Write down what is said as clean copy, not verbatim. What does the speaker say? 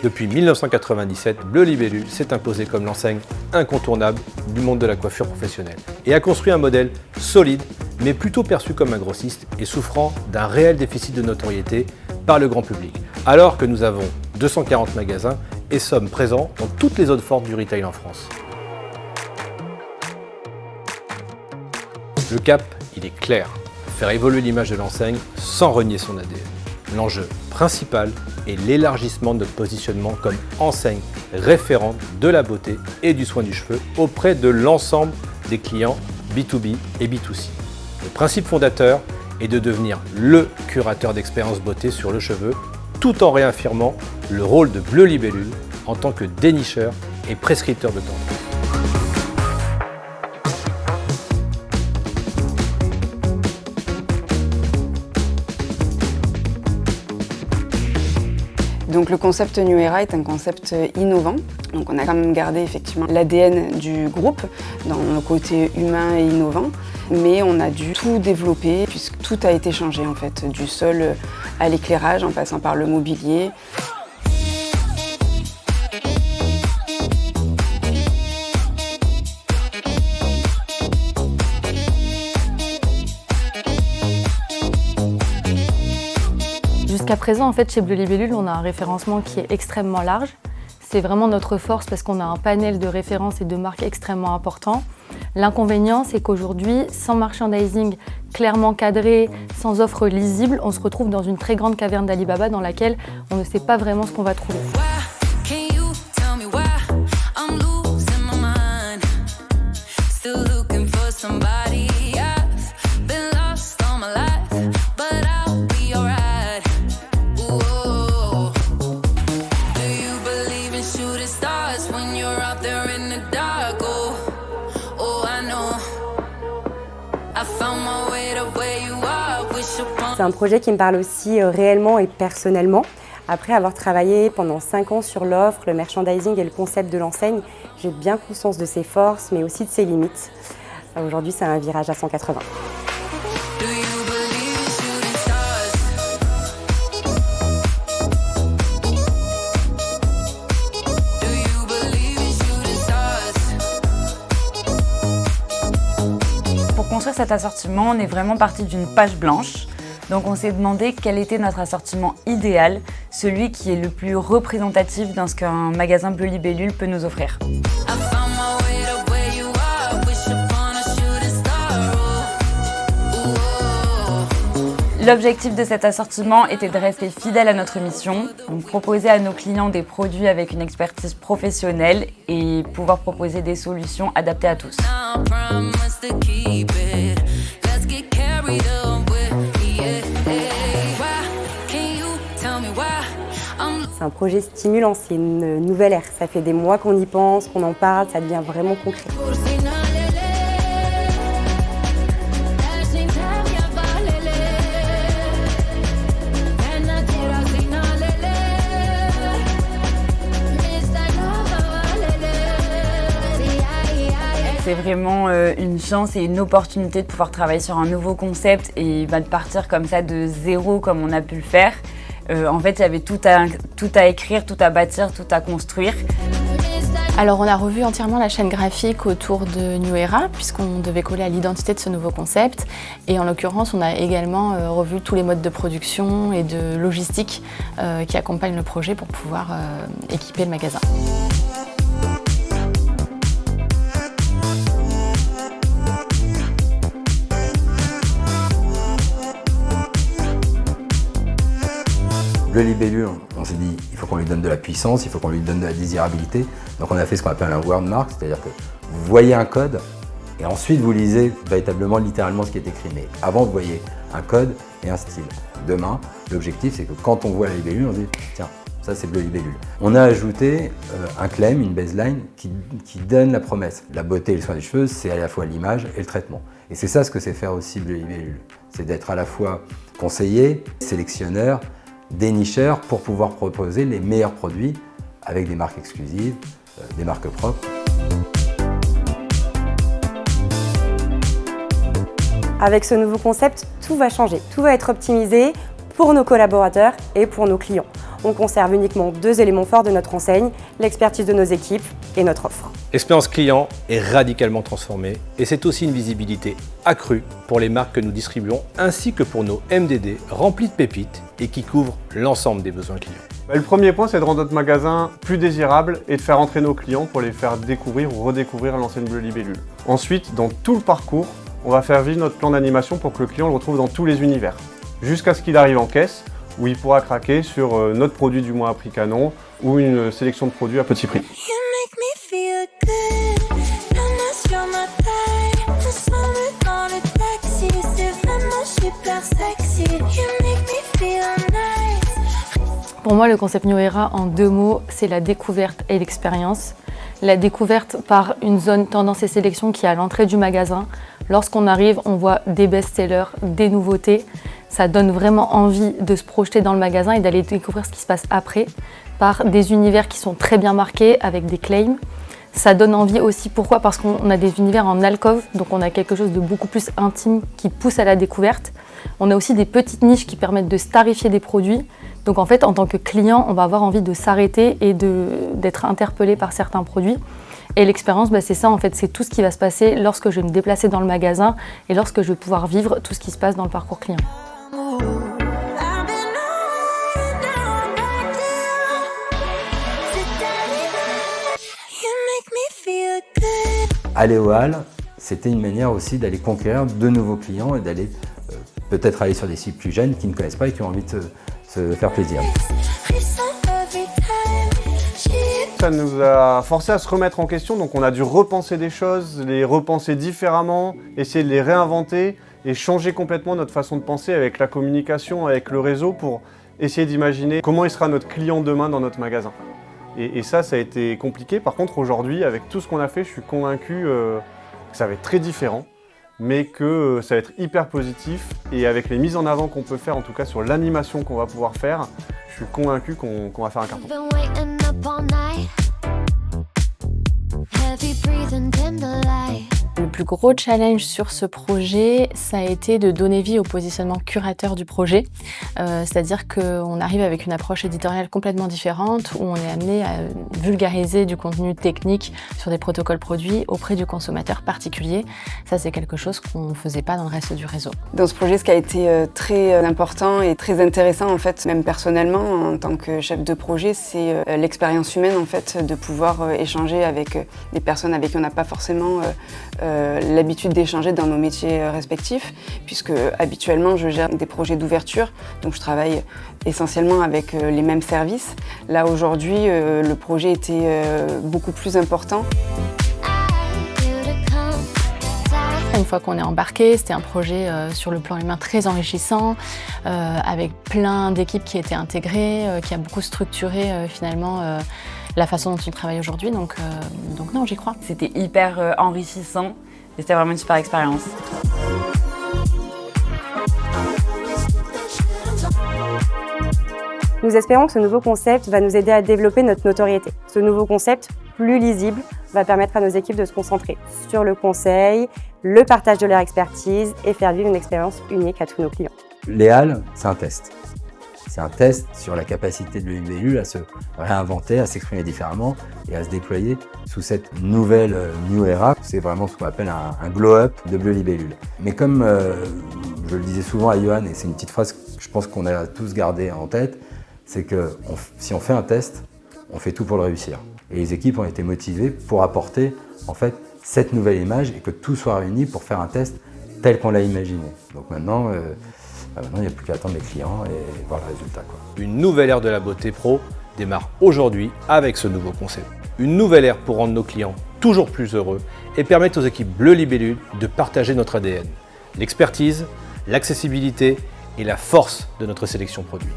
Depuis 1997, Bleu Libellule s'est imposé comme l'enseigne incontournable du monde de la coiffure professionnelle et a construit un modèle solide, mais plutôt perçu comme un grossiste et souffrant d'un réel déficit de notoriété par le grand public, alors que nous avons 240 magasins et sommes présents dans toutes les zones fortes du retail en France. Le cap, il est clair, faire évoluer l'image de l'enseigne sans renier son ADN. L'enjeu principal est l'élargissement de notre positionnement comme enseigne référente de la beauté et du soin du cheveu auprès de l'ensemble des clients B2B et B2C. Le principe fondateur est de devenir le curateur d'expérience beauté sur le cheveu tout en réaffirmant le rôle de Bleu Libellule en tant que dénicheur et prescripteur de tendance. Donc le concept New Era est un concept innovant. Donc on a quand même gardé effectivement l'ADN du groupe dans le côté humain et innovant, mais on a dû tout développer puisque tout a été changé en fait, du sol à l'éclairage en passant par le mobilier. Jusqu'à présent, en fait, chez Bleu Libellule, on a un référencement qui est extrêmement large. C'est vraiment notre force parce qu'on a un panel de références et de marques extrêmement important. L'inconvénient, c'est qu'aujourd'hui, sans merchandising clairement cadré, sans offre lisible, on se retrouve dans une très grande caverne d'Alibaba dans laquelle on ne sait pas vraiment ce qu'on va trouver. C'est un projet qui me parle aussi réellement et personnellement. Après avoir travaillé pendant 5 ans sur l'offre, le merchandising et le concept de l'enseigne, j'ai bien conscience de ses forces, mais aussi de ses limites. Aujourd'hui, c'est un virage à 180. Pour construire cet assortiment, on est vraiment parti d'une page blanche. Donc on s'est demandé quel était notre assortiment idéal, celui qui est le plus représentatif dans ce qu'un magasin Bleu Libellule peut nous offrir. L'objectif de cet assortiment était de rester fidèle à notre mission, donc proposer à nos clients des produits avec une expertise professionnelle et pouvoir proposer des solutions adaptées à tous. C'est un projet stimulant, c'est une nouvelle ère. Ça fait des mois qu'on y pense, qu'on en parle, ça devient vraiment concret. C'est vraiment une chance et une opportunité de pouvoir travailler sur un nouveau concept et de partir comme ça de zéro comme on a pu le faire. En fait, il y avait tout à écrire, tout à bâtir, tout à construire. Alors on a revu entièrement la chaîne graphique autour de New Era puisqu'on devait coller à l'identité de ce nouveau concept et en l'occurrence on a également revu tous les modes de production et de logistique qui accompagnent le projet pour pouvoir équiper le magasin. Bleu Libellule, on s'est dit il faut qu'on lui donne de la puissance, il faut qu'on lui donne de la désirabilité. Donc on a fait ce qu'on appelle un wordmark, c'est-à-dire que vous voyez un code et ensuite vous lisez véritablement, littéralement ce qui est écrit. Mais avant vous voyez un code et un style. Demain, l'objectif c'est que quand on voit la libellule, on se dit tiens, ça c'est Bleu Libellule. On a ajouté un claim, une baseline qui donne la promesse. La beauté et le soin des cheveux, c'est à la fois l'image et le traitement. Et c'est ça ce que c'est faire aussi Bleu Libellule. C'est d'être à la fois conseiller, sélectionneur, dénicheur pour pouvoir proposer les meilleurs produits avec des marques exclusives, des marques propres. Avec ce nouveau concept, tout va changer, tout va être optimisé pour nos collaborateurs et pour nos clients. on conserve uniquement 2 éléments forts de notre enseigne, l'expertise de nos équipes et notre offre. L'expérience client est radicalement transformée et c'est aussi une visibilité accrue pour les marques que nous distribuons ainsi que pour nos MDD remplis de pépites et qui couvrent l'ensemble des besoins clients. Le premier point, c'est de rendre notre magasin plus désirable et de faire entrer nos clients pour les faire découvrir ou redécouvrir l'enseigne Bleu Libellule. Ensuite, dans tout le parcours, on va faire vivre notre plan d'animation pour que le client le retrouve dans tous les univers, jusqu'à ce qu'il arrive en caisse où il pourra craquer sur notre produit du mois à prix canon ou une sélection de produits à petit prix. Pour moi, le concept New Era, en 2 mots, c'est la découverte et l'expérience. La découverte par une zone tendance et sélection qui est à l'entrée du magasin. Lorsqu'on arrive, on voit des best-sellers, des nouveautés. Ça donne vraiment envie de se projeter dans le magasin et d'aller découvrir ce qui se passe après, par des univers qui sont très bien marqués avec des claims. Ça donne envie aussi, pourquoi ? Parce qu'on a des univers en alcôve, donc on a quelque chose de beaucoup plus intime qui pousse à la découverte. On a aussi des petites niches qui permettent de starifier des produits. Donc en fait, en tant que client, on va avoir envie de s'arrêter et d'être interpellé par certains produits. Et l'expérience, c'est ça en fait, c'est tout ce qui va se passer lorsque je vais me déplacer dans le magasin et lorsque je vais pouvoir vivre tout ce qui se passe dans le parcours client. Aller au hall, c'était une manière aussi d'aller conquérir de nouveaux clients et d'aller peut-être aller sur des sites plus jeunes qui ne connaissent pas et qui ont envie de se faire plaisir. Ça nous a forcé à se remettre en question, donc on a dû repenser des choses, les repenser différemment, essayer de les réinventer et changer complètement notre façon de penser avec la communication, avec le réseau pour essayer d'imaginer comment il sera notre client demain dans notre magasin. Et ça a été compliqué. Par contre, aujourd'hui, avec tout ce qu'on a fait, je suis convaincu que ça va être très différent, mais que ça va être hyper positif. Et avec les mises en avant qu'on peut faire, en tout cas sur l'animation qu'on va pouvoir faire, je suis convaincu qu'on va faire un carton. Le plus gros challenge sur ce projet, ça a été de donner vie au positionnement curateur du projet. C'est-à-dire qu'on arrive avec une approche éditoriale complètement différente où on est amené à vulgariser du contenu technique sur des protocoles produits auprès du consommateur particulier. Ça, c'est quelque chose qu'on ne faisait pas dans le reste du réseau. Dans ce projet, ce qui a été très important et très intéressant, en fait, même personnellement, en tant que chef de projet, c'est l'expérience humaine, en fait, de pouvoir échanger avec des personnes avec qui on n'a pas forcément l'habitude d'échanger dans nos métiers respectifs, puisque habituellement je gère des projets d'ouverture, donc je travaille essentiellement avec les mêmes services. Là aujourd'hui, le projet était beaucoup plus important. Une fois qu'on est embarqué, c'était un projet sur le plan humain très enrichissant, avec plein d'équipes qui étaient intégrées, qui a beaucoup structuré finalement la façon dont on travaille aujourd'hui, donc non, j'y crois. C'était hyper enrichissant et c'était vraiment une super expérience. Nous espérons que ce nouveau concept va nous aider à développer notre notoriété. Ce nouveau concept, plus lisible, va permettre à nos équipes de se concentrer sur le conseil, le partage de leur expertise et faire vivre une expérience unique à tous nos clients. Les halles, c'est un test. C'est un test sur la capacité de Bleu Libellule à se réinventer, à s'exprimer différemment et à se déployer sous cette nouvelle New Era. C'est vraiment ce qu'on appelle un glow-up de Bleu Libellule. Mais comme je le disais souvent à Johan, et c'est une petite phrase que je pense qu'on a tous gardée en tête, c'est que si on fait un test, on fait tout pour le réussir. Et les équipes ont été motivées pour apporter en fait cette nouvelle image et que tout soit réuni pour faire un test tel qu'on l'a imaginé. Donc maintenant, il n'y a plus qu'à attendre les clients et voir le résultat, quoi. Une nouvelle ère de la beauté pro démarre aujourd'hui avec ce nouveau concept. Une nouvelle ère pour rendre nos clients toujours plus heureux et permettre aux équipes Bleu Libellule de partager notre ADN, l'expertise, l'accessibilité et la force de notre sélection produit.